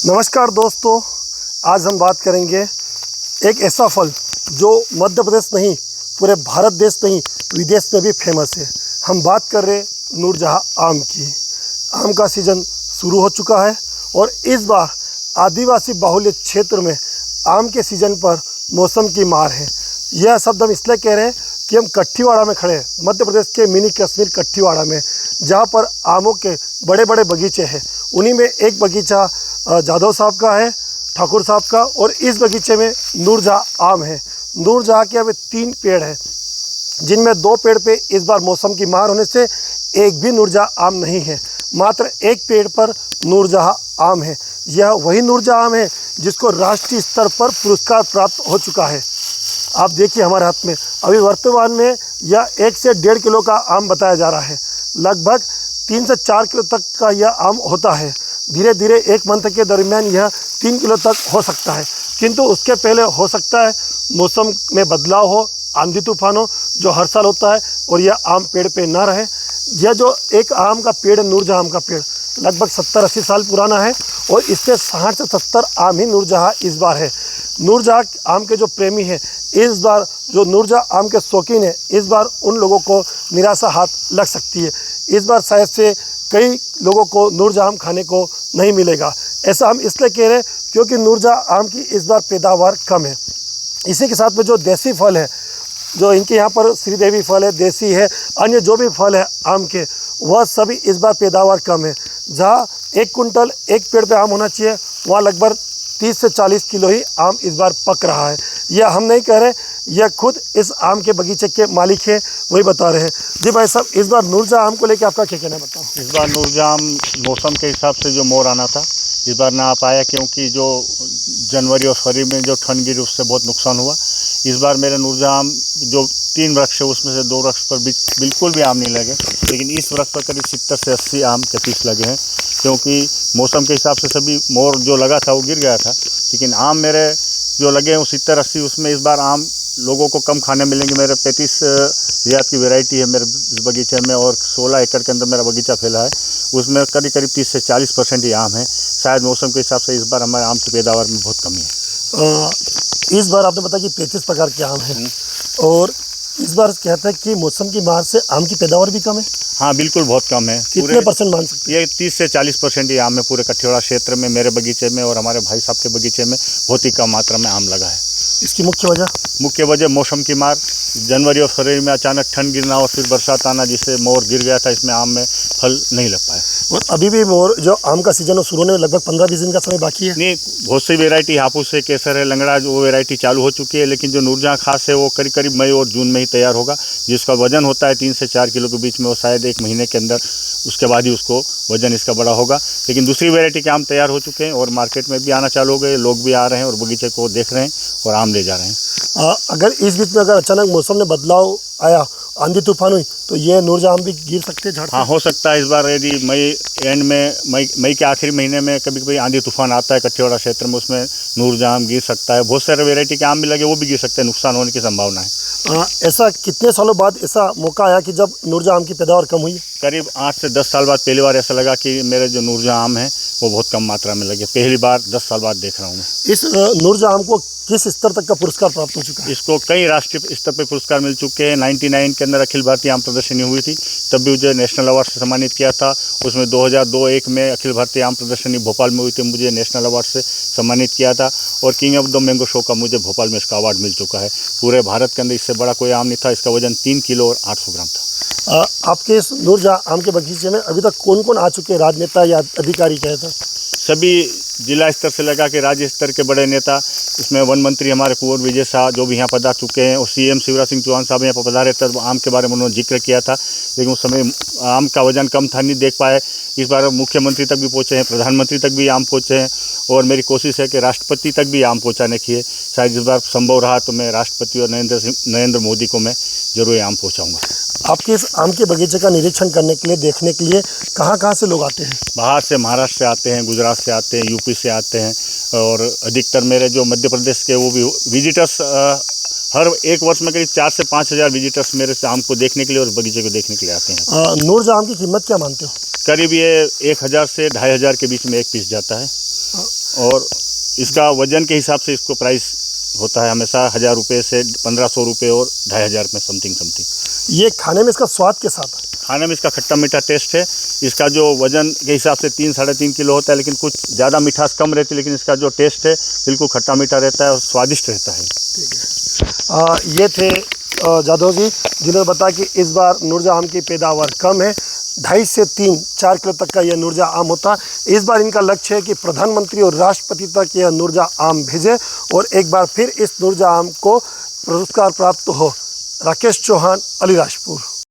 नमस्कार दोस्तों, आज हम बात करेंगे एक ऐसा फल जो मध्य प्रदेश नहीं पूरे भारत देश नहीं विदेश में भी फेमस है। हम बात कर रहे नूरजहां आम की। आम का सीज़न शुरू हो चुका है और इस बार आदिवासी बाहुल्य क्षेत्र में आम के सीज़न पर मौसम की मार है। यह शब्द हम इसलिए कह रहे हैं कि हम कठीवाड़ा में खड़े हैं, मध्य प्रदेश के मिनी कश्मीर कठीवाड़ा में, जहाँ पर आमों के बड़े बड़े बगीचे हैं। उन्हीं में एक बगीचा जादव साहब का है, ठाकुर साहब का, और इस बगीचे में नूरजहां आम है। नूरजहां के अब 3 पेड़ हैं, जिनमें 2 पेड़ पे इस बार मौसम की मार होने से एक भी नूरजहां आम नहीं है। मात्र एक पेड़ पर नूरजहां आम है। यह वही नूरजहां आम है जिसको राष्ट्रीय स्तर पर पुरस्कार प्राप्त हो चुका है। आप देखिए हमारे हाथ में अभी वर्तमान में यह 1 से 1.5 किलो का आम बताया जा रहा है। लगभग 3 से 4 किलो तक का यह आम होता है। धीरे धीरे 1 मंथ के दरमियान यह 3 किलो तक हो सकता है, किंतु उसके पहले हो सकता है मौसम में बदलाव हो, आंधी तूफान हो, जो हर साल होता है, और यह आम पेड़ पे ना रहे। यह जो एक आम का पेड़ है, नूरजहां आम का पेड़, लगभग 70-80 साल पुराना है और इसमें 60 से 70 आम ही नूरजहां इस बार है। नूरजहां आम के जो प्रेमी हैं, इस बार जो नूरजहां आम के शौकीन हैं, इस बार उन लोगों को निराशा हाथ लग सकती है। इस बार शायद से कई लोगों को नूरजहां आम खाने को नहीं मिलेगा। ऐसा हम इसलिए कह रहे हैं क्योंकि नूरजहां आम की इस बार पैदावार कम है। इसी के साथ में जो देसी फल है, जो इनके यहाँ पर श्रीदेवी फल है, देसी है, अन्य जो भी फल है आम के, वह सभी इस बार पैदावार कम है। जहाँ 1 कुंटल एक पेड़ पे आम होना चाहिए, वहाँ लगभग 30 से 40 किलो ही आम इस बार पक रहा है। यह हम नहीं कह रहे, यह खुद इस आम के बगीचे के मालिक हैं, वही बता रहे हैं। जी भाई साहब, इस बार नूरजहां आम को लेकर आपका क्या कहना है, बताओ। इस बार नूरजहां आम मौसम के हिसाब से जो मोर आना था, इस बार ना आ पाया, क्योंकि जो जनवरी और फरवरी में जो ठंड गिरी उससे बहुत नुकसान हुआ। इस बार मेरे नूरजहां आम जो 3 वृक्ष है उसमें से 2 वृक्ष पर बिल्कुल भी आम नहीं लगे, लेकिन इस वृक्ष पर करीब 70 से 80 आम के पीस लगे हैं, क्योंकि मौसम के हिसाब से सभी मोर जो लगा था वो गिर गया था। लेकिन आम मेरे जो लगे हैं वो 70-80, उसमें इस बार आम लोगों को कम खाने मिलेंगे। मेरे 35 जात की वैरायटी है मेरे इस बगीचे में, और 16 एकड़ के अंदर मेरा बगीचा फैला है। उसमें करीब 30 से 40% ही आम है। शायद मौसम के हिसाब से इस बार हमारे आम की पैदावार में बहुत कमी है। इस बार आपने बताया कि 35 प्रकार के आम हैं, और इस बार कहते हैं कि मौसम की मार से आम की पैदावार भी कम है। हाँ, बिल्कुल बहुत कम है। कितने % मान सकते हैं? ये 30 से 40% ही आम है पूरे कठीवाड़ा क्षेत्र में, मेरे बगीचे में और हमारे भाई साहब के बगीचे में बहुत ही कम मात्रा में आम लगा है। इसकी मुख्य वजह मौसम की मार। जनवरी और फरवरी में अचानक ठंड गिरना और फिर बरसात आना, जिससे मोर गिर गया था, इसमें आम में फल नहीं लग पाए। और अभी भी मोर जो आम का सीजन शुरू होने में लगभग 15-20 दिन का समय बाकी है। नहीं, बहुत सी वैरायटी, हापुस है, केसर है, लंगड़ा, वो वैरायटी चालू हो चुकी है, लेकिन जो नूरजहां खास है वो करीब मई और जून में ही तैयार होगा, जिसका वजन होता है 3 से 4 किलो के बीच में। वो शायद 1 महीने के अंदर उसके बाद ही उसको वजन इसका बड़ा होगा। लेकिन दूसरी वैरायटी के आम तैयार हो चुके हैं और मार्केट में भी आना चालू हो गए, लोग भी आ रहे हैं और बगीचे को देख रहे हैं और आम ले जा रहे हैं। अगर इस बीच में अगर अचानक मौसम में बदलाव आया, आंधी तूफान हुई, तो ये नूरजहां आम भी गिर सकते हैं झाड़ से? हाँ, हो सकता है। इस बार यदि मई के आखिरी महीने में कभी कभी आंधी तूफान आता है कठीवाड़ा क्षेत्र में, उसमें नूरजहां आम गिर सकता है। बहुत सारे वैरायटी के आम भी लगे, वो भी गिर सकते हैं, नुकसान होने की संभावना है। ऐसा कितने सालों बाद ऐसा मौका आया कि जब नूरजहां आम की पैदावार कम हुई? करीब 8 से 10 साल बाद पहली बार ऐसा लगा कि मेरे जो नूरजहां आम है वो बहुत कम मात्रा में लगे। पहली बार 10 साल बाद देख रहा हूँ मैं। इस नूरजहां आम को किस स्तर तक का पुरस्कार प्राप्त हो चुका है? इसको कई राष्ट्रीय स्तर पर पुरस्कार मिल चुके हैं। 99 के अंदर अखिल भारतीय आम प्रदर्शनी हुई थी, तब भी मुझे नेशनल अवार्ड से सम्मानित किया था। उसमें 2002-01 में अखिल भारतीय आम प्रदर्शनी भोपाल में हुई थी, मुझे नेशनल अवार्ड से सम्मानित किया था। और king of the mango show का मुझे भोपाल में इसका अवार्ड मिल चुका है। पूरे भारत के अंदर इससे बड़ा कोई आम नहीं था। इसका वजन 3 किलो और 800 ग्राम था। आपके इस नूरजहां आम के बगीचे में अभी तक कौन कौन आ चुके हैं, राजनेता या अधिकारी कहे तो? सभी जिला स्तर से लगा के राज्य स्तर के बड़े नेता, इसमें वन मंत्री हमारे कुंवर विजय शाह जो भी यहाँ पधार चुके हैं, और CM शिवराज सिंह चौहान साहब यहाँ पर पधारे थे। आम के बारे में उन्होंने जिक्र किया था, लेकिन उस समय आम का वजन कम था, नहीं देख पाए। इस बार मुख्यमंत्री तक भी पहुँचे हैं, प्रधानमंत्री तक भी आम पहुँचे हैं, और मेरी कोशिश है कि राष्ट्रपति तक भी आम पहुँचाने की है। शायद इस बार संभव रहा तो मैं राष्ट्रपति और नरेंद्र मोदी को मैं जरूर आम पहुँचाऊँगा। आपके इस आम के बगीचे का निरीक्षण करने के लिए, देखने के लिए कहाँ से लोग आते हैं? बाहर से, महाराष्ट्र से आते हैं, गुजरात से आते हैं, यूपी से आते हैं, और अधिकतर मेरे जो मध्य प्रदेश के वो भी विजिटर्स हर एक वर्ष में करीब 4 से 5 हज़ार विजिटर्स मेरे से आम को देखने के लिए और बगीचे को देखने के लिए आते हैं। नूरजहां आम की कीमत क्या मानते हो? करीब ये 1000 से 2500 के बीच में एक पीस जाता है। और इसका वजन के हिसाब से इसको प्राइस होता है हमेशा 1000 रुपये से 1500 रुपये और 2500 में समथिंग। ये खाने में इसका स्वाद के साथ है। खाने में इसका खट्टा मीठा टेस्ट है। इसका जो वजन के हिसाब से 3-3.5 किलो होता है, लेकिन कुछ ज़्यादा मिठास कम रहती है, लेकिन इसका जो टेस्ट है बिल्कुल खट्टा मीठा रहता है और स्वादिष्ट रहता है। ठीक है, ये थे जादव जी जिन्होंने बताया कि इस बार नूरजहाँ आम की पैदावार कम है, 2.5 से 3-4 किलो तक का यह नूरजहाँ आम होता है। इस बार इनका लक्ष्य है कि प्रधानमंत्री और राष्ट्रपति तक यह नूरजहाँ आम भेजे और एक बार फिर इस नूरजहाँ आम को पुरस्कार प्राप्त हो। राकेश चौहान, अलीराजपुर।